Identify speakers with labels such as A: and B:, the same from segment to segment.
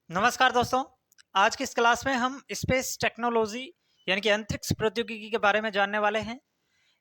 A: नमस्कार दोस्तों। आज की इस क्लास में हम स्पेस टेक्नोलॉजी यानी कि अंतरिक्ष प्रौद्योगिकी के बारे में जानने वाले हैं।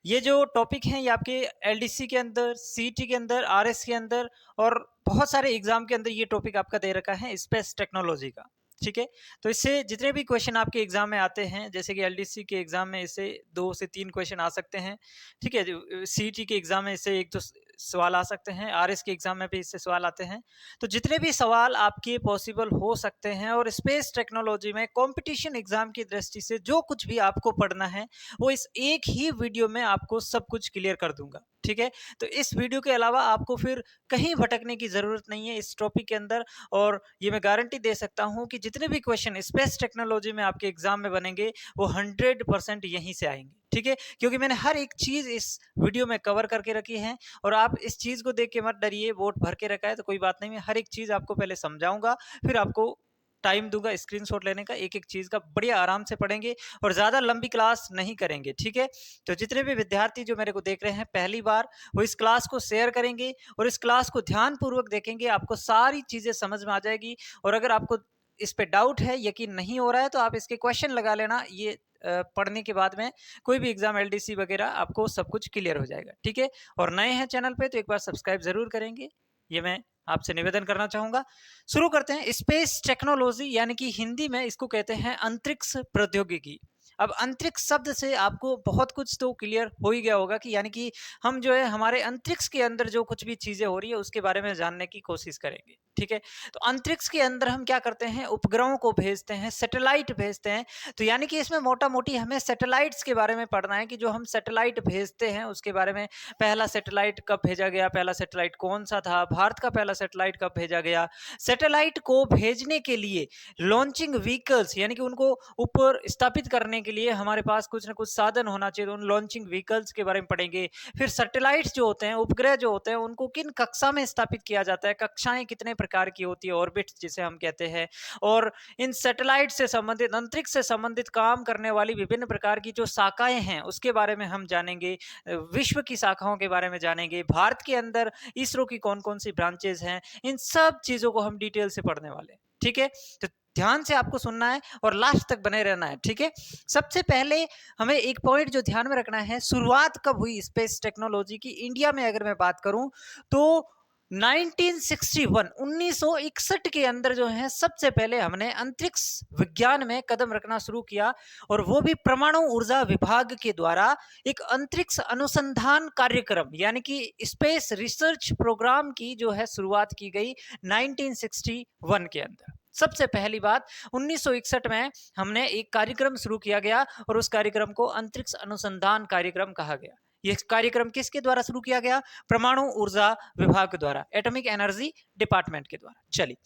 A: ये जो टॉपिक हैं ये आपके एलडीसी के अंदर, सीईटी के अंदर, आरएस के अंदर और बहुत सारे एग्जाम के अंदर ये टॉपिक आपका दे रखा है स्पेस टेक्नोलॉजी का। ठीक है, तो इससे जितने भी क्वेश्चन आपके एग्जाम में आते हैं, जैसे कि एलडीसी के एग्जाम में इससे 2 से 3 क्वेश्चन आ सकते हैं। ठीक है, सीईटी के एग्जाम में इससे 1-2 सवाल आ सकते हैं, आरएस के एग्जाम में भी इससे सवाल आते हैं। तो जितने भी सवाल आपके पॉसिबल हो सकते हैं और स्पेस टेक्नोलॉजी में कंपटीशन एग्जाम की दृष्टि से जो कुछ भी आपको पढ़ना है वो इस एक ही वीडियो में आपको सब कुछ क्लियर कर दूंगा। ठीक है, तो इस वीडियो के अलावा आपको फिर कहीं भटकने की जरूरत नहीं है इस टॉपिक के अंदर। और ये मैं गारंटी दे सकता हूं कि जितने भी क्वेश्चन स्पेस टेक्नोलॉजी में आपके एग्जाम में बनेंगे वो 100% यहीं से आएंगे। ठीक है, क्योंकि मैंने हर एक चीज इस वीडियो में कवर करके रखी है और आप इस चीज को देख के मत डरिए। वोट भर के रखा है तो कोई बात नहीं, मैं हर एक चीज आपको पहले समझाऊंगा, फिर आपको टाइम दूंगा स्क्रीनशॉट लेने का, एक एक चीज का बढ़िया आराम से पढ़ेंगे और ज्यादा लंबी क्लास नहीं करेंगे। ठीक है, तो जितने भी विद्यार्थी जो मेरे को देख रहे हैं पहली बार, वो इस क्लास को शेयर करेंगे और इस क्लास को ध्यान पूर्वक देखेंगे, आपको सारी चीजें समझ में आ जाएगी। और अगर आपको इस पे डाउट है, यकीन नहीं हो रहा है, तो आप इसके क्वेश्चन लगा लेना। ये पढ़ने के बाद में कोई भी एग्जाम एलडीसी वगैरह आपको सब कुछ क्लियर हो जाएगा। ठीक है, और नए हैं चैनल पे तो एक बार सब्सक्राइब जरूर करेंगे, ये मैं आपसे निवेदन करना चाहूंगा। शुरू करते हैं। स्पेस टेक्नोलॉजी यानी कि हिंदी में इसको कहते हैं अंतरिक्ष प्रौद्योगिकी। अब अंतरिक्ष शब्द से आपको बहुत कुछ तो क्लियर हो ही गया होगा कि यानी कि हम जो है हमारे अंतरिक्ष के अंदर जो कुछ भी चीजें हो रही है उसके बारे में जानने की कोशिश करेंगे। ठीक है, तो अंतरिक्ष के अंदर हम क्या करते हैं, उपग्रहों को भेजते हैं, सैटेलाइट भेजते हैं। तो यानी कि इसमें मोटा मोटी हमें सैटेलाइट्स के बारे में पढ़ना है कि जो हम सैटेलाइट भेजते हैं उसके बारे में। पहला सैटेलाइट कब भेजा गया, पहला सैटेलाइट कौन सा था, भारत का पहला सैटेलाइट कब भेजा गया। सैटेलाइट को भेजने के लिए लॉन्चिंग व्हीकल्स यानी कि उनको ऊपर स्थापित करने के लिए हमारे पास कुछ ना कुछ साधन होना चाहिए, तो उन लॉन्चिंग व्हीकल्स के बारे में पढ़ेंगे। फिर सैटेलाइट्स जो होते हैं, उपग्रह जो होते हैं, उनको किन कक्षा में स्थापित किया जाता है, कक्षाएं कितने प्रकार की होती है, ऑर्बिट जिसे हम कहते हैं। और इन सैटेलाइट से संबंधित, अंतरिक्ष से संबंधित काम करने वाली विभिन्न प्रकार की जो शाखाएं हैं उसके बारे में हम जानेंगे। विश्व की शाखाओं के बारे में जानेंगे। भारत के अंदर इसरो की कौन कौन सी ब्रांचेज हैं, इन सब चीजों को हम डिटेल से पढ़ने वाले हैं। ठीक है, तो ध्यान से आपको सुनना है और लास्ट तक बने रहना है। ठीक है, सबसे पहले हमें एक पॉइंट जो ध्यान में रखना है, शुरुआत कब हुई स्पेस टेक्नोलॉजी की इंडिया में अगर मैं बात करूं तो 1961 1961 के अंदर जो है सबसे पहले हमने अंतरिक्ष विज्ञान में कदम रखना शुरू किया। और वो भी परमाणु ऊर्जा विभाग के द्वारा एक अंतरिक्ष अनुसंधान कार्यक्रम यानी कि स्पेस रिसर्च प्रोग्राम की जो है शुरुआत की गई 1961 के अंदर। सबसे पहली बात 1961 में हमने एक कार्यक्रम शुरू किया गया और उस कार्यक्रम को अंतरिक्ष अनुसंधान कार्यक्रम कहा गया। ये कार्यक्रम किसके द्वारा शुरू किया गया, परमाणु ऊर्जा विभाग के द्वारा, एटॉमिक एनर्जी डिपार्टमेंट के द्वारा। चलिए,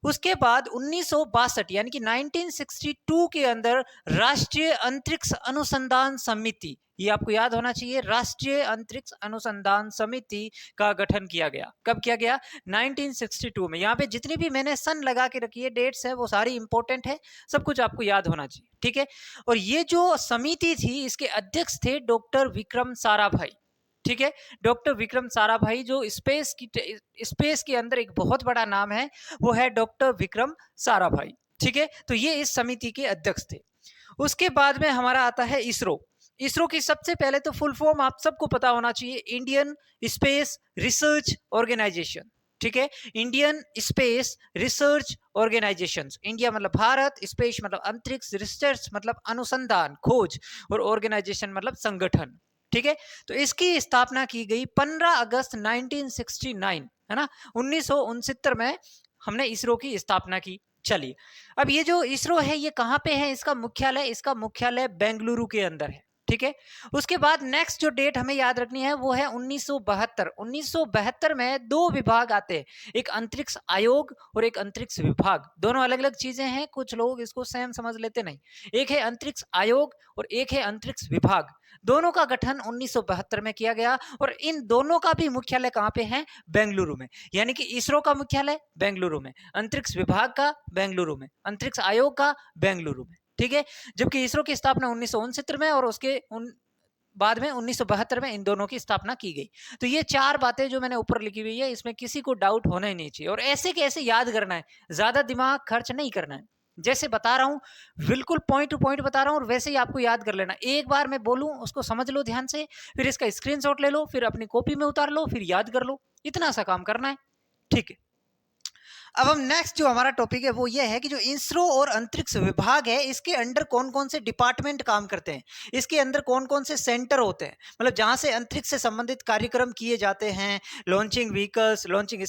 A: उसके बाद 1962 यानी कि 1962 के अंदर राष्ट्रीय अंतरिक्ष अनुसंधान समिति, ये आपको याद होना चाहिए, राष्ट्रीय अंतरिक्ष अनुसंधान समिति का गठन किया गया। कब किया गया, 1962 में। यहाँ पे जितनी भी मैंने सन लगा के रखी है, डेट्स है, वो सारी इंपॉर्टेंट है, सब कुछ आपको याद होना चाहिए। ठीक है, और ये जो समिति थी इसके अध्यक्ष थे डॉक्टर विक्रम साराभाई। ठीक है, डॉक्टर विक्रम साराभाई जो स्पेस के अंदर एक बहुत बड़ा नाम है, वो है डॉक्टर विक्रम साराभाई। ठीक है, तो ये इस समिति के अध्यक्ष थे। उसके बाद में हमारा आता है इसरो। इसरो की सबसे पहले तो फुल फॉर्म आप सबको पता होना चाहिए, इंडियन स्पेस रिसर्च ऑर्गेनाइजेशन। ठीक है, Indian Space Research Organisation. India मतलब भारत, स्पेस मतलब अंतरिक्ष, रिसर्च मतलब अनुसंधान खोज, और ऑर्गेनाइजेशन मतलब संगठन। ठीक है, तो इसकी स्थापना की गई 15 अगस्त 1969, है ना, 1969 में हमने इसरो की स्थापना की। चलिए, अब ये जो इसरो है ये कहां पे है, इसका मुख्यालय, इसका मुख्यालय बेंगलुरु के अंदर है। ठीक है, उसके बाद नेक्स्ट जो डेट हमें याद रखनी है वो है 1972। 1972 में दो विभाग आते हैं, एक अंतरिक्ष आयोग और एक अंतरिक्ष विभाग। दोनों अलग अलग चीजें हैं, कुछ लोग इसको सेम समझ लेते नहीं। एक है अंतरिक्ष आयोग और एक है अंतरिक्ष विभाग। दोनों का गठन 1972 में किया गया और इन दोनों का भी मुख्यालय कहां पे है, बेंगलुरु में। यानी कि इसरो का मुख्यालय बेंगलुरु में, अंतरिक्ष विभाग का बेंगलुरु में, अंतरिक्ष आयोग का बेंगलुरु में। ठीक है, जबकि इसरो की स्थापना 1969 में और उसके बाद में 1972 में इन दोनों की स्थापना की गई। तो ये 4 बातें जो मैंने ऊपर लिखी हुई है, इसमें किसी को डाउट होना ही नहीं चाहिए और ऐसे के ऐसे याद करना है, ज़्यादा दिमाग खर्च नहीं करना है। जैसे बता रहा हूँ, बिल्कुल पॉइंट टू पॉइंट बता रहा हूँ और वैसे ही आपको याद कर लेना। एक बार मैं बोलूँ उसको समझ लो ध्यान से, फिर इसका स्क्रीनशॉट ले लो, फिर अपनी कॉपी में उतार लो, फिर याद कर लो। इतना सा काम करना है, ठीक है। अब हम नेक्स्ट जो हमारा टॉपिक है वो ये है कि जो इसरो और अंतरिक्ष विभाग है, इसके अंडर कौन कौन से डिपार्टमेंट काम करते हैं, इसके अंदर कौन कौन से सेंटर होते हैं, मतलब जहां से अंतरिक्ष से संबंधित कार्यक्रम किए जाते हैं। लॉन्चिंग व्हीकल्स, लॉन्चिंग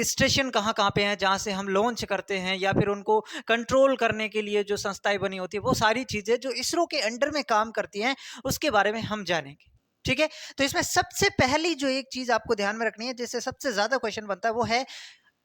A: स्टेशन कहाँ कहाँ पे हैं जहां से हम लॉन्च करते हैं, या फिर उनको कंट्रोल करने के लिए जो संस्थाएं बनी होती है, वो सारी चीजें जो इसरो के अंडर में काम करती हैं उसके बारे में हम जानेंगे, ठीक है। तो इसमें सबसे पहली जो एक चीज आपको ध्यान में रखनी है, जिससे सबसे ज्यादा क्वेश्चन बनता है, वो है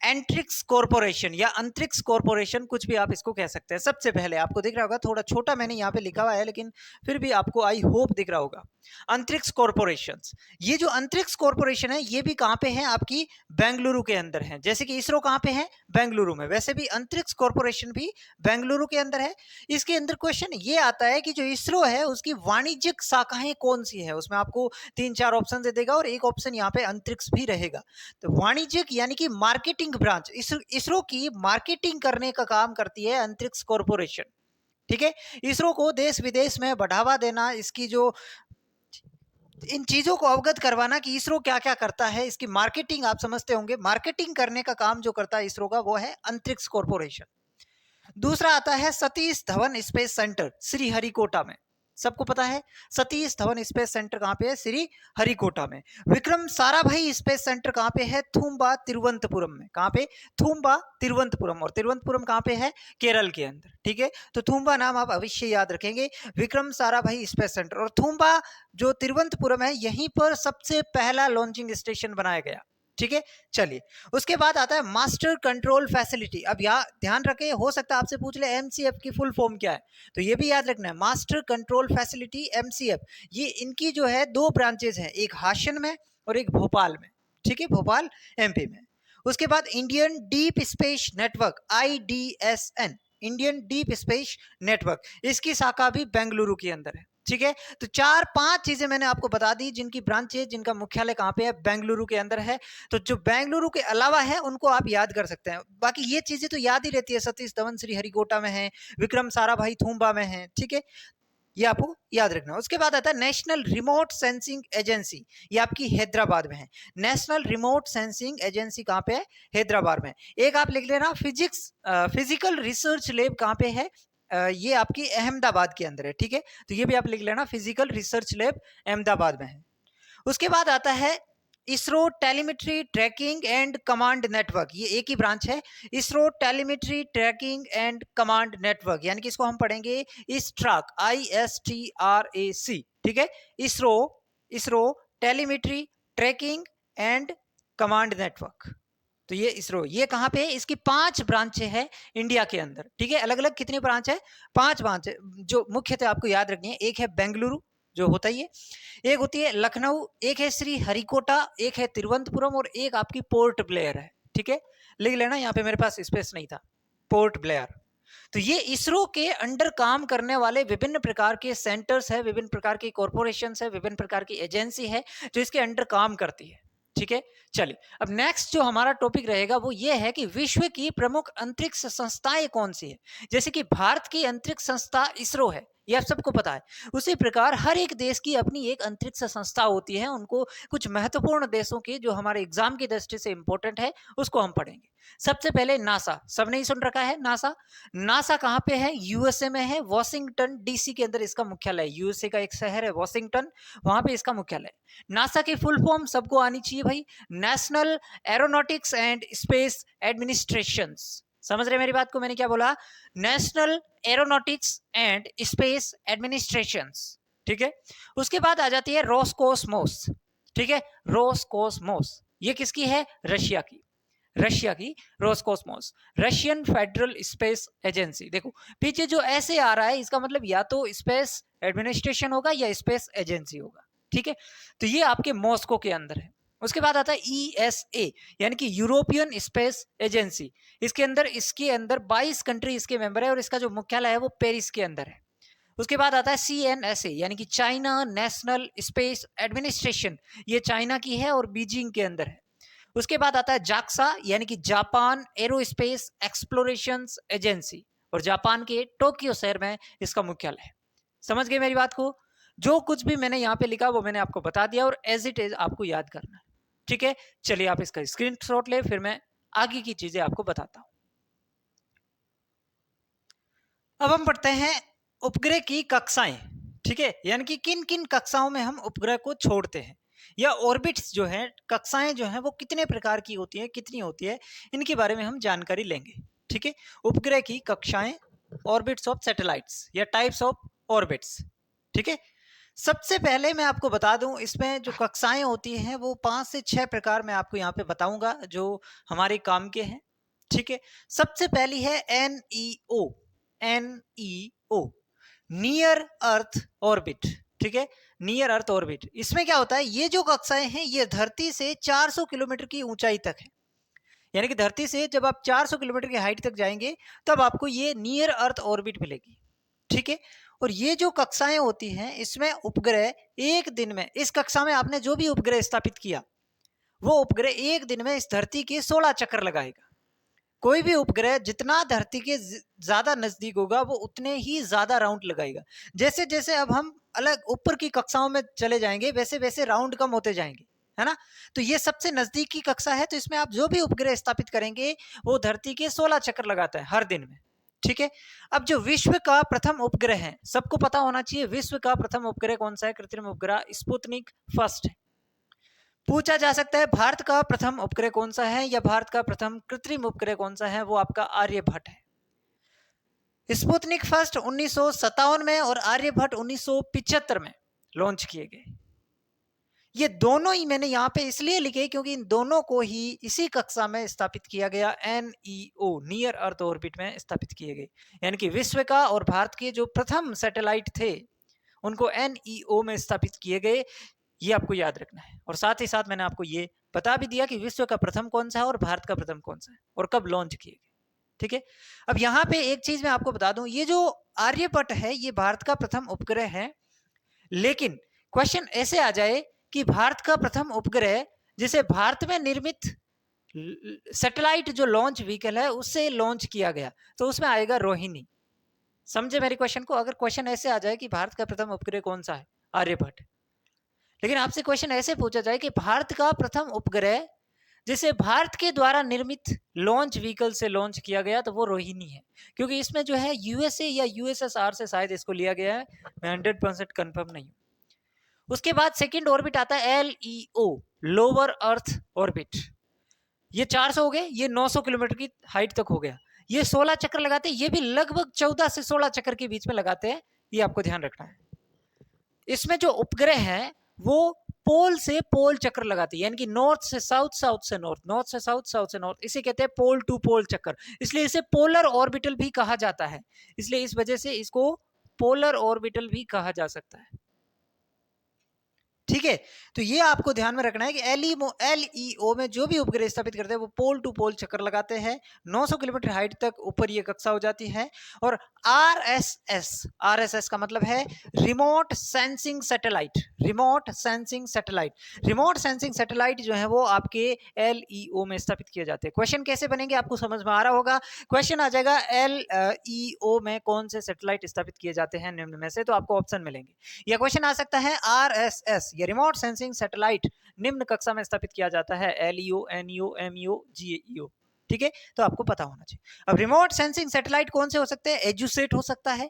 A: एंट्रिक्स कॉर्पोरेशन या अंतरिक्ष कॉर्पोरेशन, कुछ भी आप इसको कह सकते हैं। सबसे पहले आपको दिख रहा होगा, थोड़ा छोटा मैंने यहाँ पे लिखा हुआ है, लेकिन फिर भी आपको आई होप दिख रहा होगा, अंतरिक्ष कॉर्पोरेशन। ये जो अंतरिक्ष कॉर्पोरेशन है, ये भी कहाँ पे है, आपकी बेंगलुरु के अंदर है। जैसे कि इसरो कहाँ पे है, बेंगलुरु में, वैसे भी अंतरिक्ष कॉर्पोरेशन भी बेंगलुरु के अंदर है। इसके अंदर क्वेश्चन ये आता है कि जो इसरो है उसकी वाणिज्यिक शाखाएं कौन सी है, उसमें आपको 3-4 ऑप्शन दे देगा और एक ऑप्शन यहाँ पे अंतरिक्ष भी रहेगा। तो वाणिज्यिक यानी कि मार्केटिंग ब्रांच, इसरो की मार्केटिंग करने का काम करती है अंतरिक्ष कॉर्पोरेशन, ठीक है। इसरो को देश विदेश में बढ़ावा देना, इसकी जो इन चीजों को अवगत करवाना कि इसरो क्या क्या करता है, इसकी मार्केटिंग आप समझते होंगे, मार्केटिंग करने का काम जो करता है इसरो का, वो है अंतरिक्ष कॉर्पोरेशन। दूसरा आता है सतीश धवन स्पेस सेंटर, श्रीहरिकोटा में। सबको पता है सतीश धवन स्पेस सेंटर कहाँ पे है, श्री हरिकोटा में। विक्रम साराभाई स्पेस सेंटर कहाँ पे है, थूम्बा तिरुवनंतपुरम में। कहाँ पे, थूम्बा तिरुवनंतपुरम, और तिरुवनंतपुरम कहाँ पे है, केरल के अंदर, ठीक है। तो थूम्बा नाम आप अवश्य याद रखेंगे, विक्रम साराभाई स्पेस सेंटर। और थूम्बा जो तिरुवनंतपुरम है, यहीं पर सबसे पहला लॉन्चिंग स्टेशन बनाया गया, ठीक है। चलिए, उसके बाद आता है मास्टर कंट्रोल फैसिलिटी। अब यहाँ ध्यान रखें, हो सकता है आपसे पूछ ले एमसीएफ की फुल फॉर्म क्या है, तो ये भी याद रखना है, मास्टर कंट्रोल फैसिलिटी, एमसीएफ। ये इनकी जो है 2 ब्रांचेज हैं, एक हासन में और एक भोपाल में, ठीक है, भोपाल एमपी में। उसके बाद Indian deep space network, IDSN, Indian deep space network, इसकी शाखा भी बेंगलुरु के अंदर है, ठीक है। तो 4-5 चीजें मैंने आपको बता दी, जिनकी ब्रांच है, जिनका मुख्यालय कहाँ पे है, बेंगलुरु के अंदर है। तो जो बेंगलुरु के अलावा है उनको आप याद कर सकते हैं, बाकी ये चीजें तो याद ही रहती है, सतीश धवन श्री हरिकोटा में है, विक्रम साराभाई थूम्बा में है, ठीक है, ये आपको याद रखना। उसके बाद आता है नेशनल रिमोट सेंसिंग एजेंसी, ये आपकी हैदराबाद में है। नेशनल रिमोट सेंसिंग एजेंसी कहाँ पे है, हैदराबाद में। एक आप लिख लेना, फिजिकल रिसर्च लैब कहाँ पे है, ये आपकी अहमदाबाद के अंदर है, ठीक है। तो ये भी आप लिख लेना, फिजिकल रिसर्च लैब अहमदाबाद में है। उसके बाद आता है ISRO telemetry tracking and command network, ये एक ही ब्रांच है, ISRO telemetry tracking and command network, यानी कि इसको हम पढ़ेंगे ISTRAC, ISTRAC, ठीक है। ISRO ISRO telemetry tracking and command network, तो ये इसरो, ये कहाँ पे है, इसकी 5 ब्रांचें हैं इंडिया के अंदर, ठीक है। अलग अलग कितनी ब्रांच है, 5 ब्रांच है, जो मुख्यतः आपको याद रखनी है। एक है बेंगलुरु, जो होता ही है, एक होती है लखनऊ, एक है श्री हरिकोटा, एक है तिरुवनंतपुरम, और एक आपकी पोर्ट ब्लेयर है, ठीक है। लिख लेना, यहाँ पे मेरे पास स्पेस नहीं था, पोर्ट ब्लेयर। तो ये इसरो के अंडर काम करने वाले विभिन्न प्रकार के सेंटर्स है, विभिन्न प्रकार की कॉर्पोरेशन है, विभिन्न प्रकार की एजेंसी है जो इसके अंडर काम करती है, ठीक है। चलिए, अब नेक्स्ट जो हमारा टॉपिक रहेगा वो ये है कि विश्व की प्रमुख अंतरिक्ष संस्थाएं कौन सी है। जैसे कि भारत की अंतरिक्ष संस्था इसरो है, ये आप सबको पता है। उसी प्रकार हर एक देश की अपनी एक अंतरिक्ष संस्था होती है, उनको कुछ महत्वपूर्ण देशों की जो हमारे एग्जाम की दृष्टि से इंपॉर्टेंट है उसको हम पढ़ेंगे। सबसे पहले नासा, सबने ही सुन रखा है नासा। नासा कहाँ पे है, यूएसए में है, वॉशिंगटन डीसी के अंदर इसका मुख्यालय है। यूएसए का एक शहर है वॉशिंगटन, वहां पे इसका मुख्यालय है। नासा की फुल फॉर्म सबको आनी चाहिए भाई, national aeronautics and space administration. समझ रहे मेरी बात को, मैंने क्या बोला, national aeronautics and space administration, ठीक है। उसके बाद आ जाती है रोसकोसमोस, ठीक है, रोसकोसमोस, ये किसकी है, रशिया की, रशिया की Roscosmos, Russian federal space agency. देखो पीछे जो ऐसे आ रहा है, इसका मतलब या तो स्पेस एडमिनिस्ट्रेशन होगा या स्पेस एजेंसी होगा, ठीक है। तो ये आपके मॉस्को के अंदर है। उसके बाद आता है ESA, यानी कि यूरोपियन स्पेस एजेंसी। इसके अंदर 22 कंट्री इसके मेंबर है और इसका जो मुख्यालय है वो पेरिस के अंदर है। उसके बाद आता है CNSA यानी कि चाइना नेशनल स्पेस एडमिनिस्ट्रेशन, ये चाइना की है और बीजिंग के अंदर है। उसके बाद आता है JAXA यानी कि जापान एरोस्पेस एक्सप्लोरेशन एजेंसी, और जापान के टोक्यो शहर में इसका मुख्यालय है। समझ गए मेरी बात को? जो कुछ भी मैंने यहाँ पे लिखा वो मैंने आपको बता दिया और एज इट इज आपको याद करना है। ठीक है, चलिए आप इसका स्क्रीनशॉट ले, फिर मैं आगे की चीजें आपको बताता हूं। अब हम पढ़ते हैं उपग्रह की कक्षाएं। ठीक है, यानी कि किन किन कक्षाओं में हम उपग्रह को छोड़ते हैं, या ऑर्बिट्स जो है, कक्षाएं जो हैं वो कितने प्रकार की होती हैं, कितनी होती है, इनके बारे में हम जानकारी लेंगे। ठीक है, उपग्रह की कक्षाएं, ऑर्बिट्स ऑफ सैटेलाइट्स या टाइप्स ऑफ ऑर्बिट्स। ठीक है, सबसे पहले मैं आपको बता दूं, इसमें जो कक्षाएं होती हैं वो 5 से 6 प्रकार मैं आपको यहाँ पे बताऊंगा जो हमारे काम के हैं। ठीक है, सबसे पहली है NEO, नियर अर्थ ऑर्बिट। ठीक है, नियर अर्थ ऑर्बिट, इसमें क्या होता है, ये जो कक्षाएं हैं ये धरती से 400 किलोमीटर की ऊंचाई तक है। यानी कि धरती से जब आप 400 किलोमीटर की हाइट तक जाएंगे तब आपको ये नियर अर्थ ऑर्बिट मिलेगी। ठीक है, और ये जो कक्षाएं होती हैं इसमें उपग्रह एक दिन में, इस कक्षा में आपने जो भी उपग्रह स्थापित किया वो उपग्रह एक दिन में इस धरती के 16 चक्कर लगाएगा। कोई भी उपग्रह जितना धरती के ज्यादा नजदीक होगा वो उतने ही ज्यादा राउंड लगाएगा। जैसे जैसे अब हम अलग ऊपर की कक्षाओं में चले जाएंगे वैसे वैसे राउंड कम होते जाएंगे, है ना। तो ये सबसे नजदीक की कक्षा है, तो इसमें आप जो भी उपग्रह स्थापित करेंगे वो धरती के 16 चक्कर लगाता है हर दिन में। ठीक है, अब जो विश्व का प्रथम उपग्रह है, सबको पता होना चाहिए विश्व का प्रथम उपग्रह कौन सा है, कृत्रिम उपग्रह स्पुतनिक फर्स्ट है। पूछा जा सकता है भारत का प्रथम उपग्रह कौन सा है, या भारत का प्रथम कृत्रिम उपग्रह कौन सा है, वो आपका आर्यभट्ट है। स्पुतनिक फर्स्ट 1957 में और आर्यभट्ट 1975 में लॉन्च किए गए। ये दोनों ही मैंने यहाँ पे इसलिए लिखे क्योंकि इन दोनों को ही इसी कक्षा में स्थापित किया गया, NEO नियर अर्थ ऑर्बिट में स्थापित किए गए। यानी कि विश्व का और भारत के जो प्रथम सैटेलाइट थे उनको NEO में स्थापित किए गए, ये आपको याद रखना है। और साथ ही साथ मैंने आपको ये बता भी दिया कि विश्व का प्रथम कौन सा है और भारत का प्रथम कौन सा है और कब लॉन्च किए गए। ठीक है, अब यहाँ पे एक चीज मैं आपको बता दूं, ये जो आर्यभट्ट है ये भारत का प्रथम उपग्रह है, लेकिन क्वेश्चन ऐसे आ जाए कि भारत का प्रथम उपग्रह जिसे भारत में निर्मित सैटेलाइट जो लॉन्च व्हीकल है उससे लॉन्च किया गया, तो उसमें आएगा रोहिणी। समझे मेरे क्वेश्चन को? अगर क्वेश्चन ऐसे आ जाए कि भारत का प्रथम उपग्रह कौन सा है, आर्यभट्ट, लेकिन आपसे क्वेश्चन ऐसे पूछा जाए कि भारत का प्रथम उपग्रह जिसे भारत के द्वारा निर्मित लॉन्च व्हीकल से लॉन्च किया गया, तो वो रोहिणी है। क्योंकि इसमें जो है USA या USSR से शायद इसको लिया गया है, मैं 100% कंफर्म नहीं हूं। उसके बाद सेकंड ऑर्बिट आता है LEO, लोअर अर्थ ऑर्बिट। ये 400 हो गए, ये 900 किलोमीटर की हाइट तक हो गया। ये 16 चक्कर लगाते हैं, ये भी लगभग 14 से 16 चक्कर के बीच में लगाते हैं, ये आपको ध्यान रखना है। इसमें जो उपग्रह है वो पोल से पोल चक्कर लगाते हैं, यानी कि नॉर्थ से साउथ, साउथ से नॉर्थ, नॉर्थ से साउथ, साउथ से नॉर्थ, इसे कहते हैं पोल टू पोल चक्कर। इसलिए इसे पोलर ऑर्बिटल भी कहा जाता है, इसलिए इस वजह से इसको पोलर ऑर्बिटल भी कहा जा सकता है। ठीक है, तो ये आपको ध्यान में रखना है कि LEO में जो भी उपग्रह स्थापित करते हैं वो पोल टू पोल चक्कर लगाते हैं, 900 किलोमीटर हाइट तक ऊपर ये कक्षा हो जाती है। और RSS का मतलब है remote sensing satellite, remote sensing satellite. Remote sensing satellite जो है वो आपके LEO में स्थापित किए जाते हैं। क्वेश्चन कैसे बनेंगे आपको समझ में आ रहा होगा। क्वेश्चन आ जाएगा LEO में कौन से सैटेलाइट स्थापित किए जाते हैं निम्न में से, तो आपको ऑप्शन मिलेंगे। या क्वेश्चन आ सकता है RSS या रिमोट सेंसिंग सैटेलाइट निम्न कक्षा में स्थापित किया जाता है, LEO, NEO, MEO, GEO। ठीक है, तो आपको पता होना चाहिए। अब रिमोट सेंसिंग सैटेलाइट कौन से हो सकते हैं? एजुसेट हो सकता है,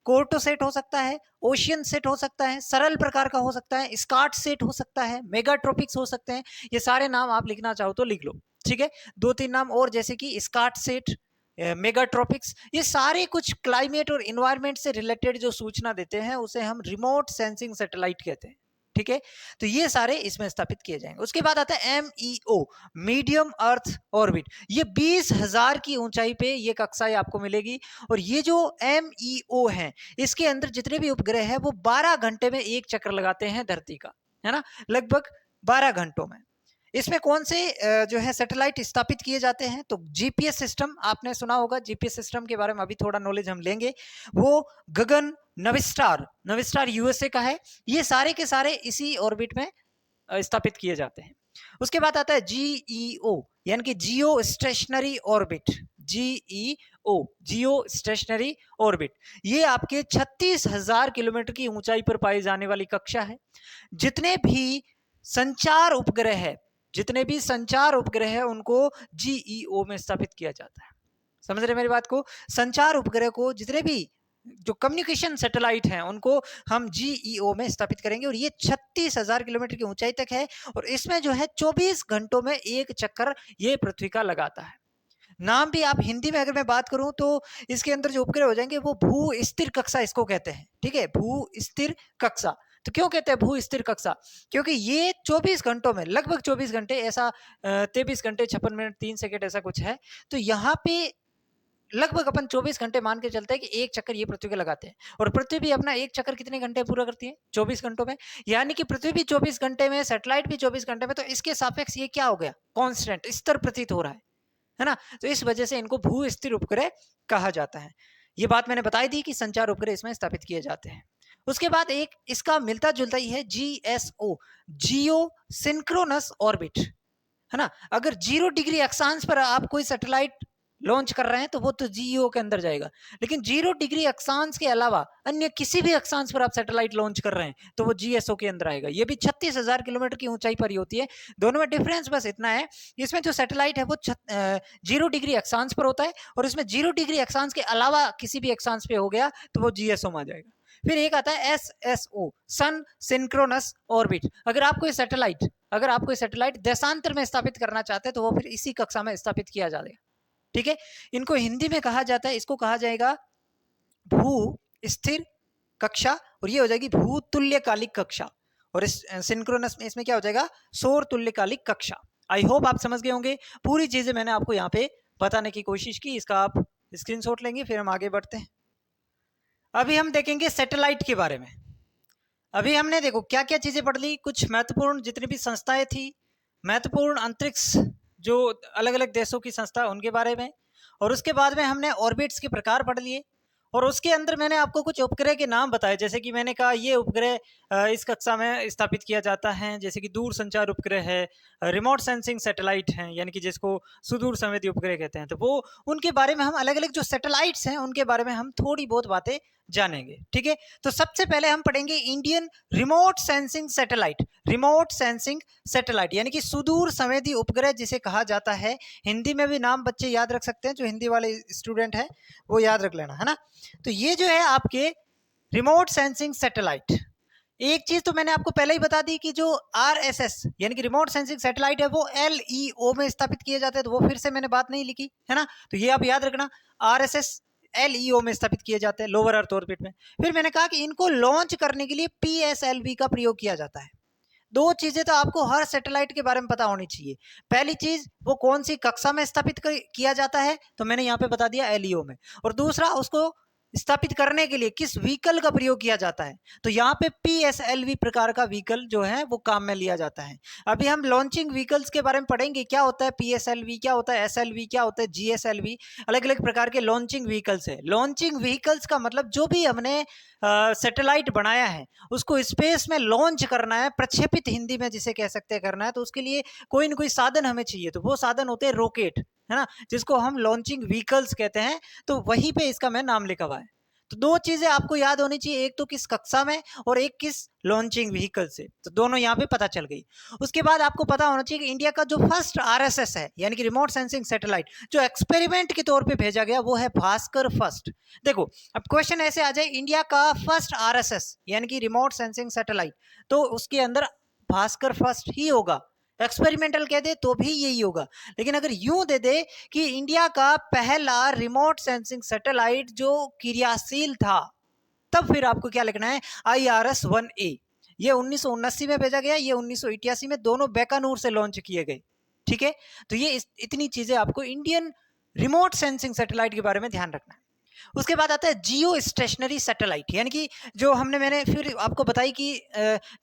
A: कोर्टोसेट हो सकता है, ओशियन सेट हो सकता है, सरल प्रकार का हो सकता है, स्काट सेट हो सकता है, मेगाट्रोपिक्स हो सकते हैं। ये सारे नाम आप लिखना चाहो तो लिख लो। ठीक है, 2-3 नाम और जैसे कि स्काट सेट, मेगाट्रोपिक्स, ये सारे कुछ क्लाइमेट और इन्वायरमेंट से रिलेटेड जो सूचना देते हैं उसे हम रिमोट सेंसिंग सैटेलाइट कहते हैं। ठीक है, तो ये सारे इसमें स्थापित किए जाएंगे। उसके बाद आता है MEO, मीडियम अर्थ ऑर्बिट। ये 20,000 की ऊंचाई पे ये कक्षाएं आपको मिलेगी। और ये जो MEO है इसके अंदर जितने भी उपग्रह है वो 12 घंटे में एक चक्कर लगाते हैं धरती का, है ना, लगभग 12 घंटों में। इसमें कौन से जो है सैटेलाइट स्थापित किए जाते हैं? तो जीपीएस सिस्टम आपने सुना होगा, जीपीएस सिस्टम के बारे में अभी थोड़ा नॉलेज हम लेंगे। वो गगन नविस्टार, नविस्टार यूएसए का है। ये सारे के सारे इसी ऑर्बिट में स्थापित किए जाते हैं। उसके बाद आता है जीईओ यानी कि जियो स्टेशनरी ऑर्बिट, जीईओ जियो स्टेशनरी ऑर्बिट। ये आपके 36,000 किलोमीटर की ऊंचाई पर पाई जाने वाली कक्षा है। जितने भी संचार उपग्रह है, जितने भी संचार उपग्रह है उनको जीईओ में स्थापित किया जाता है। समझ रहे मेरी बात को? संचार उपग्रह को, जितने भी जो कम्युनिकेशन सैटेलाइट हैं उनको हम जीईओ में स्थापित करेंगे। और ये 36,000 किलोमीटर की ऊंचाई तक है और इसमें जो है 24 घंटों में एक चक्कर ये पृथ्वी का लगाता है। नाम भी आप हिंदी में अगर मैं बात करूं तो इसके अंदर जो उपग्रह हो जाएंगे वो भू स्थिर कक्षा इसको कहते हैं। ठीक है, भू स्थिर कक्षा। तो क्यों कहते हैं भू स्थिर कक्षा? क्योंकि ये 24 घंटों में, लगभग 24 घंटे, ऐसा 23 घंटे 56 मिनट 3 सेकंड ऐसा कुछ है। तो यहाँ पे लगभग अपन 24 घंटे मान के चलते हैं कि एक चक्कर ये पृथ्वी के लगाते हैं। और पृथ्वी भी अपना एक चक्कर कितने घंटे पूरा करती है? 24 घंटों में। यानी कि पृथ्वी भी 24 घंटे में, सैटेलाइट भी 24 घंटे में। तो इसके सापेक्ष ये क्या हो गया? कांस्टेंट स्थिर प्रतीत हो रहा है ना? तो इस वजह से इनको भू स्थिर उपग्रह कहा जाता है। ये बात मैंने बताई दी कि संचार उपग्रह इसमें स्थापित किए जाते हैं। उसके बाद एक इसका मिलता जुलता ही है जीएसओ, जियो सिंक्रोनस ऑर्बिट, है ना? अगर 0 डिग्री अक्षांश पर आप कोई सैटेलाइट लॉन्च कर रहे हैं तो वो तो जीईओ के अंदर जाएगा। लेकिन 0 डिग्री अक्षांश के अलावा अन्य किसी भी अक्षांश पर आप सैटेलाइट लॉन्च कर रहे हैं तो वो जीएसओ के अंदर आएगा। ये भी 36,000 किलोमीटर की ऊंचाई पर ही होती है। दोनों में डिफरेंस बस इतना है, इसमें जो सैटेलाइट है वो 0 डिग्री अक्षांश पर होता है और इसमें 0 डिग्री अक्षांश के अलावा किसी भी अक्षांश पे हो गया तो वो जीएसओ में आ जाएगा। फिर एक आता है एसएसओ, सन सिंक्रोनस ऑर्बिट। अगर आप कोई सैटेलाइट देशांतर में स्थापित करना चाहते हैं तो वो फिर इसी कक्षा में स्थापित किया जाएगा। ठीक है, इनको हिंदी में कहा जाता है, इसको कहा जाएगा भू स्थिर कक्षा और ये हो जाएगी भू तुल्यकालिक कक्षा। और इस सिंक्रोनस में इसमें क्या हो जाएगा? सौर तुल्यकालिक कक्षा। आई होप आप समझ गए होंगे। पूरी चीजें मैंने आपको यहाँ पे बताने की कोशिश की। इसका आप स्क्रीनशॉट लेंगे, फिर हम आगे बढ़ते हैं। अभी हम देखेंगे सैटेलाइट के बारे में। अभी हमने देखो क्या क्या चीजें पढ़ ली, कुछ महत्वपूर्ण जितनी भी संस्थाएं थी, महत्वपूर्ण अंतरिक्ष जो अलग अलग देशों की संस्था, उनके बारे में। और उसके बाद में हमने ऑर्बिट्स के प्रकार पढ़ लिए और उसके अंदर मैंने आपको कुछ उपग्रह के नाम बताए। जैसे कि मैंने कहा ये उपग्रह इस कक्षा में स्थापित किया जाता है, जैसे कि दूर संचार उपग्रह है, रिमोट सेंसिंग सैटेलाइट हैं यानी कि जिसको सुदूर संवेदी उपग्रह कहते हैं। तो वो उनके बारे में हम अलग अलग जो सैटेलाइट्स हैं उनके बारे में हम थोड़ी बहुत बातें जानेंगे। ठीक है, तो सबसे पहले हम पढ़ेंगे Indian remote sensing satellite. Remote sensing satellite यानी कि सुदूर संवेदी उपग्रह जिसे कहा जाता है। हिंदी में भी नाम बच्चे याद रख सकते हैं, जो हिंदी वाले स्टूडेंट हैं वो याद रख लेना, है ना? तो ये जो है आपके रिमोट सेंसिंग सैटेलाइट। एक चीज तो मैंने आपको पहले ही बता दी कि जो आरएसएस यानी कि रिमोट सेंसिंग सैटेलाइट है वो एलईओ में स्थापित किए जाते हैं। तो वो फिर से मैंने बात नहीं लिखी, है ना? तो ये आप याद रखना, आरएसएस एलईओ में स्थापित किए जाते हैं, लोअर अर्थ ऑर्बिट में। फिर मैंने कहा कि इनको लॉन्च करने के लिए पीएसएलवी का प्रयोग किया जाता है। दो चीजें तो आपको हर सैटेलाइट के बारे में पता होनी चाहिए। पहली चीज, वो कौन सी कक्षा में स्थापित किया जाता है, तो मैंने यहाँ पे बता दिया एलईओ में। और दूसरा, उसको स्थापित करने के लिए किस व्हीकल का प्रयोग किया जाता है, तो यहाँ पे पीएसएलवी प्रकार का व्हीकल जो है वो काम में लिया जाता है। अभी हम लॉन्चिंग व्हीकल्स के बारे में पढ़ेंगे, क्या होता है पीएसएलवी, क्या होता है एसएलवी, क्या होता है जीएसएलवी। अलग अलग प्रकार के लॉन्चिंग व्हीकल्स है। लॉन्चिंग व्हीकल्स का मतलब जो भी हमने सैटेलाइट बनाया है उसको स्पेस में लॉन्च करना है, प्रक्षेपित हिंदी में जिसे कह सकते हैं करना है, तो उसके लिए कोई ना कोई साधन हमें चाहिए। तो वो साधन होते हैं रॉकेट, है ना, जिसको हम लॉन्चिंग व्हीकल्स कहते हैं। तो वहीं पे इसका मैं नाम लिखा हुआ है। तो दो चीजें आपको याद होनी चाहिए, एक तो किस कक्षा में और एक किस लॉन्चिंग व्हीकल से। तो दोनों यहाँ पे पता चल गई। उसके बाद आपको पता होना चाहिए कि इंडिया का जो फर्स्ट आरएसएस है यानी कि रिमोट सेंसिंग सैटेलाइट जो एक्सपेरिमेंट के तौर पे भेजा गया वो है भास्कर फर्स्ट। देखो अब क्वेश्चन ऐसे आ जाए, इंडिया का फर्स्ट आरएसएस यानी कि रिमोट सेंसिंग सैटेलाइट, तो उसके अंदर भास्कर फर्स्ट ही होगा। एक्सपेरिमेंटल कह दे तो भी यही होगा। लेकिन अगर यूं दे दे कि इंडिया का पहला रिमोट सेंसिंग सैटेलाइट जो क्रियाशील था, तब फिर आपको क्या लिखना है, IRS-1A। ये 1979 में भेजा गया, ये 1988 में, दोनों बीकानेर से लॉन्च किए गए। ठीक है, तो ये इतनी चीजें आपको इंडियन रिमोट सेंसिंग सैटेलाइट के बारे में ध्यान रखना है। उसके बाद आता है जियो स्टेशनरी सैटेलाइट यानी कि जो मैंने फिर आपको बताई कि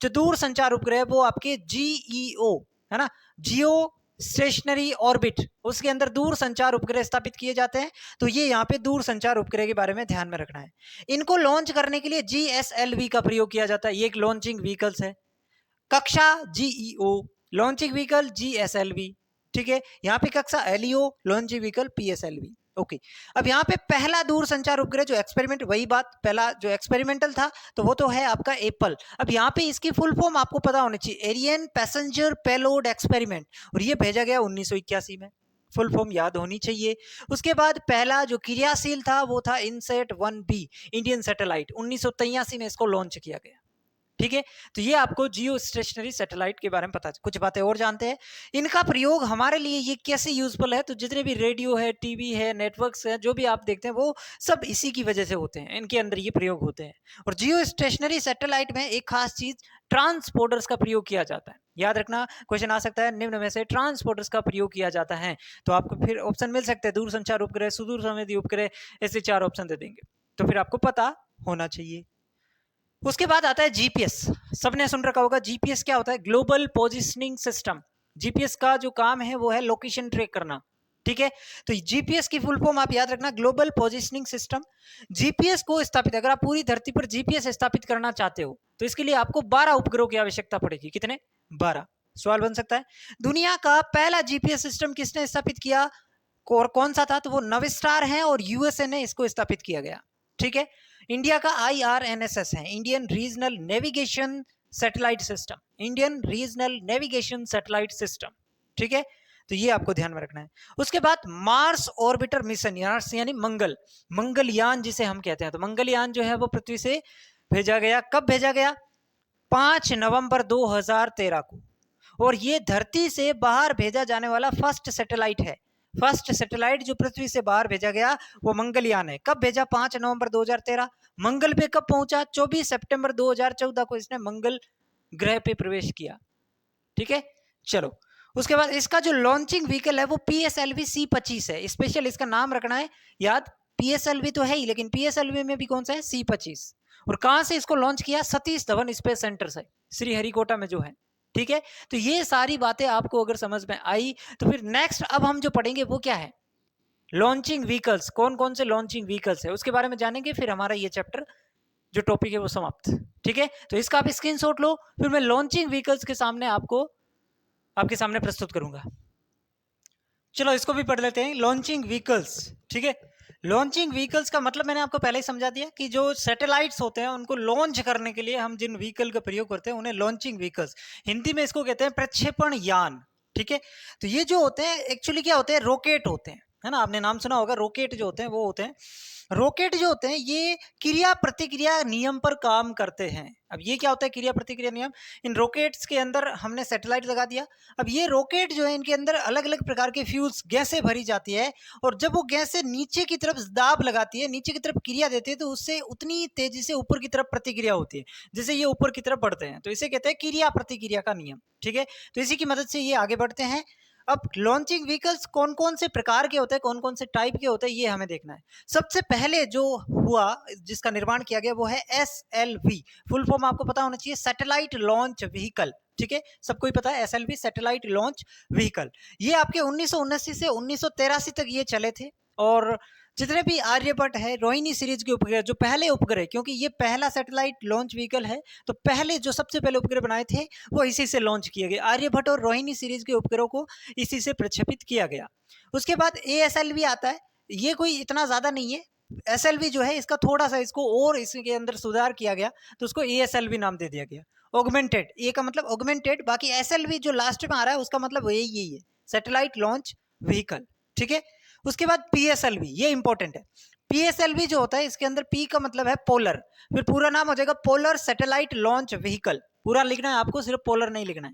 A: जो दूर संचार उपग्रह वो आपके जीईओ, है ना, जियो स्टेशनरी ऑर्बिट, उसके अंदर दूर संचार उपग्रह स्थापित किए जाते हैं। तो ये यहाँ पे दूर संचार उपग्रह के बारे में ध्यान में रखना है। इनको लॉन्च करने के लिए GSLV का प्रयोग किया जाता है, ये एक लॉन्चिंग व्हीकल्स है। कक्षा GEO लॉन्चिंग व्हीकल GSLV, ठीक है। यहाँ पे कक्षा LEO launching vehicle PSLV। Okay, अब यहाँ पे पहला दूर संचार उपग्रह जो एक्सपेरिमेंट, वही बात, पहला जो एक्सपेरिमेंटल था तो वो तो है आपका एप्पल। अब यहाँ पे इसकी फुल फॉर्म आपको पता होनी चाहिए, एरियन पैसेंजर पेलोड एक्सपेरिमेंट, और ये भेजा गया 1981 में, फुल फॉर्म याद होनी चाहिए। उसके बाद पहला जो क्रियाशील था वो था इनसेट 1B इंडियन सैटेलाइट, 1983 में इसको लॉन्च किया गया, ठीक है। तो ये आपको जियो स्टेशनरी सैटेलाइट के बारे में पता है। कुछ बातें और जानते हैं, इनका प्रयोग हमारे लिए ये कैसे यूजफुल है। तो जितने भी रेडियो है, टीवी है, नेटवर्क्स है, जो भी आप देखते हैं वो सब इसी की वजह से होते हैं, इनके अंदर ये प्रयोग होते हैं। और जियो स्टेशनरी सैटेलाइट में एक खास चीज ट्रांसपोर्टर्स का प्रयोग किया जाता है। याद रखना, क्वेश्चन आ सकता है निम्न में से ट्रांसपोर्टर्स का प्रयोग किया जाता है, तो आपको फिर ऑप्शन मिल सकते हैं, दूर संचार उपग्रह, सुदूर संवेदी उपग्रह, ऐसे 4 ऑप्शन दे देंगे, तो फिर आपको पता होना चाहिए। उसके बाद आता है जीपीएस, सबने सुन रखा होगा। जीपीएस क्या होता है? Global positioning system. जीपीएस का जो काम है वो है लोकेशन ट्रैक करना, ठीक है। तो जीपीएस की फुल फॉर्म आप याद रखना, ग्लोबल पोजिशनिंग सिस्टम। जीपीएस को स्थापित, अगर आप पूरी धरती पर जीपीएस स्थापित करना चाहते हो तो इसके लिए आपको 12 उपग्रहों की आवश्यकता पड़ेगी। कितने? 12। सवाल बन सकता है, दुनिया का पहला जीपीएस सिस्टम किसने स्थापित किया और कौन सा था? तो वो नवस्टार है और यूएसए ने इसको स्थापित किया गया, ठीक है। इंडिया का IRNSS है, Indian regional navigation satellite system, Indian regional navigation satellite system, ठीक है। तो ये आपको ध्यान में रखना है। उसके बाद मार्स ऑर्बिटर मिशन, यानी मंगलयान जिसे हम कहते हैं। तो मंगलयान जो है वो पृथ्वी से भेजा गया। कब भेजा गया? 5 नवंबर 2013 को, और ये धरती से बाहर भेजा जाने वाला फर्स्ट सैटेलाइट है। फर्स्ट सैटेलाइट जो पृथ्वी से बाहर भेजा गया वो मंगलयान है। कब भेजा? 5 नवंबर 2013। मंगल पे कब पहुंचा? 24 सितंबर 2014 को इसने मंगल ग्रह पे प्रवेश किया, ठीक है। चलो, उसके बाद इसका जो लॉन्चिंग व्हीकल है वो PSLV C25 है। स्पेशल इसका नाम रखना है याद, PSLV तो है ही, लेकिन PSLV में भी कौन सा है? C25। और कहां से इसको लॉन्च किया? सतीश धवन स्पेस सेंटर से, श्रीहरिकोटा में जो है, ठीक है। तो ये सारी बातें आपको अगर समझ में आई तो फिर नेक्स्ट अब हम जो पढ़ेंगे वो क्या है? Launching vehicles. कौन कौन से लॉन्चिंग व्हीकल्स है उसके बारे में जानेंगे, फिर हमारा ये चैप्टर जो टॉपिक है वो समाप्त, ठीक है। तो इसका आप स्क्रीनशॉट लो, फिर मैं लॉन्चिंग व्हीकल्स के सामने आपके सामने प्रस्तुत करूंगा। चलो इसको भी पढ़ लेते हैं, लॉन्चिंग व्हीकल्स, ठीक है। लॉन्चिंग व्हीकल्स का मतलब मैंने आपको पहले ही समझा दिया कि जो सैटेलाइट्स होते हैं उनको लॉन्च करने के लिए हम जिन व्हीकल का प्रयोग करते हैं उन्हें लॉन्चिंग व्हीकल्स, हिंदी में इसको कहते हैं प्रक्षेपण यान, ठीक है। तो ये जो होते हैं एक्चुअली क्या होते हैं? रॉकेट होते हैं, है ना, आपने नाम सुना होगा। रॉकेट जो होते हैं वो होते हैं, रॉकेट जो होते हैं ये क्रिया प्रतिक्रिया नियम पर काम करते हैं। अब ये क्या होता है क्रिया प्रतिक्रिया नियम? इन रॉकेट्स के अंदर हमने सैटेलाइट लगा दिया। अब ये रॉकेट जो है इनके अंदर अलग अलग प्रकार के फ्यूल्स, गैसें भरी जाती है, और जब वो गैसें नीचे की तरफ दाब लगाती है, नीचे की तरफ क्रिया देती है, तो उससे उतनी तेजी से ऊपर की तरफ प्रतिक्रिया होती है, जैसे ये ऊपर की तरफ बढ़ते हैं। तो इसे कहते हैं क्रिया प्रतिक्रिया का नियम, ठीक है। तो इसी की मदद से ये आगे बढ़ते हैं। अब लॉन्चिंग व्हीकल्स कौन कौन से प्रकार के होते हैं, कौन कौन से टाइप के होते हैं, ये हमें देखना है। सबसे पहले जो हुआ, जिसका निर्माण किया गया, वो है SLV। फुल फॉर्म आपको पता होना चाहिए, सैटेलाइट लॉन्च व्हीकल, ठीक है। सबको ही पता है SLV, सैटेलाइट लॉन्च व्हीकल। ये आपके 1979 से 1983 तक ये चले थे। और जितने भी आर्यभट्ट है, रोहिणी सीरीज के उपग्रह, जो पहले उपग्रह, क्योंकि ये पहला सैटेलाइट लॉन्च व्हीकल है, तो पहले जो सबसे पहले उपग्रह बनाए थे वो इसी से लॉन्च किए गए। आर्यभट्ट और रोहिणी सीरीज के उपग्रहों को इसी से प्रक्षेपित किया गया। उसके बाद ASLV आता है। ये कोई इतना ज्यादा नहीं है, SLV जो है इसका थोड़ा सा इसको और इसके अंदर सुधार किया गया, तो उसको ASLV नाम दे दिया गया। ऑगमेंटेड, ए का मतलब ऑगमेंटेड, बाकी SLV जो लास्ट में आ रहा है उसका मतलब यही है, सैटेलाइट लॉन्च व्हीकल, ठीक है। उसके बाद PSLV, ये इंपॉर्टेंट है। PSLV जो होता है इसके अंदर P का मतलब है पोलर, फिर पूरा नाम हो जाएगा पोलर सैटेलाइट लॉन्च व्हीकल। पूरा लिखना है आपको, सिर्फ पोलर नहीं लिखना है।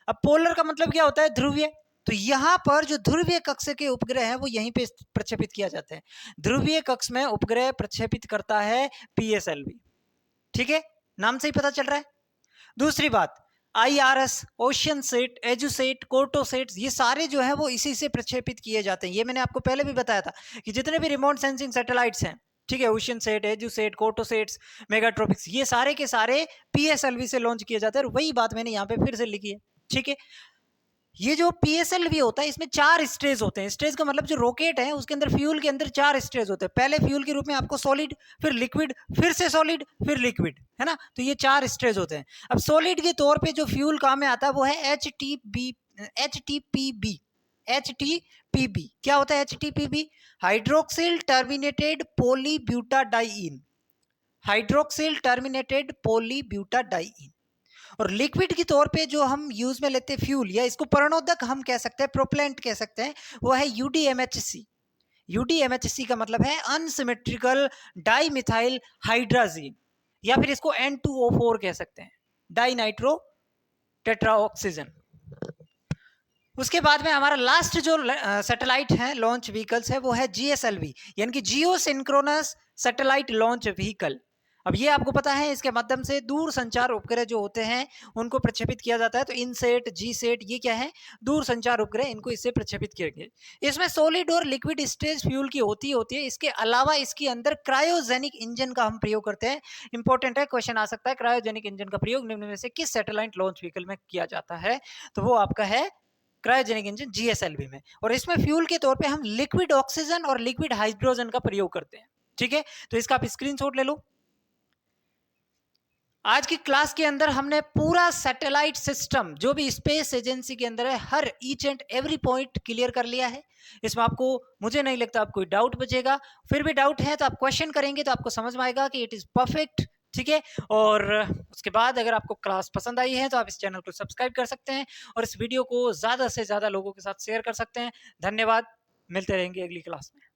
A: अब पोलर का मतलब क्या होता है? ध्रुवीय। तो यहाँ पर जो ध्रुवीय कक्ष के उपग्रह है वो यहीं पे प्रक्षेपित किया जाता है। ध्रुवीय कक्ष में उपग्रह प्रक्षेपित करता है PSLV, ठीक है, नाम से ही पता चल रहा है। दूसरी बात, IRS, ओशियन सेट, एजुसेट, कोर्टोसेट, ये सारे जो है वो इसी से प्रक्षेपित किए जाते हैं। ये मैंने आपको पहले भी बताया था कि जितने भी रिमोट सेंसिंग सैटेलाइट्स हैं, ठीक है, ओशियन सेट, एजुसेट, कोर्टोसेट्स, मेगाट्रोपिक्स, ये सारे के सारे PSLV से लॉन्च किए जाते हैं। और वही बात मैंने यहाँ पे फिर से लिखी है, ठीक है। ये जो PSLV होता है इसमें 4 स्टेज होते हैं। स्टेज का मतलब जो रॉकेट है उसके अंदर फ्यूल के अंदर 4 स्टेज होते हैं। पहले फ्यूल के रूप में आपको सॉलिड, फिर लिक्विड, फिर से सॉलिड, फिर लिक्विड, है ना। तो ये 4 स्टेज होते हैं। अब सॉलिड के तौर पे जो फ्यूल काम में आता है वो है HTPB। HTPB क्या होता है? HTPB hydroxyl terminated polybutadiene, hydroxyl terminated polybutadiene. और लिक्विड के तौर पे जो हम यूज में लेते हैं फ्यूल, या इसको प्रणोदक हम कह सकते हैं, प्रोपेलेंट कह सकते हैं, वो है UDMHC। UDMHC का मतलब है अनसिमेट्रिकल डाइमिथाइल हाइड्राजीन, या फिर इसको N2O4 कह सकते हैं, डाई नाइट्रो टेट्राऑक्सीजन। उसके बाद में हमारा लास्ट जो सैटेलाइट है लॉन्च व्हीकल्स है वो है GSLV, यानी कि जियो सिंक्रोनस सैटेलाइट लॉन्च व्हीकल। अब ये आपको पता है इसके माध्यम से दूर संचार उपग्रह जो होते हैं उनको प्रक्षेपित किया जाता है। तो इनसेट, जीसेट, ये क्या है? दूर संचार उपग्रह, इनको इससे प्रक्षेपित किया गया। इसमें सॉलिड और लिक्विड स्टेज फ्यूल की होती है। इसके अलावा इसके अंदर क्रायोजेनिक इंजन का हम प्रयोग करते हैं। इंपॉर्टेंट है, क्वेश्चन आ सकता है, क्रायोजेनिक इंजन का प्रयोग निम्न में से किस सैटेलाइट लॉन्च व्हीकल में किया जाता है? तो वो आपका है क्रायोजेनिक इंजन GSLV में। और इसमें फ्यूल के तौर पे हम लिक्विड ऑक्सीजन और लिक्विड हाइड्रोजन का प्रयोग करते हैं। ठीक है, तो इसका आप स्क्रीनशॉट ले लो। आज की क्लास के अंदर हमने पूरा सैटेलाइट सिस्टम जो भी स्पेस एजेंसी के अंदर है, हर each and every point clear कर लिया है। इसमें आपको, मुझे नहीं लगता आपको कोई डाउट बचेगा। फिर भी डाउट है तो आप क्वेश्चन करेंगे तो आपको समझ में आएगा कि इट इज परफेक्ट। ठीक है, और उसके बाद अगर आपको क्लास पसंद आई है तो आप इस चैनल को सब्सक्राइब कर सकते हैं और इस वीडियो को ज्यादा से ज्यादा लोगों के साथ शेयर कर सकते हैं। धन्यवाद, मिलते रहेंगे अगली क्लास में।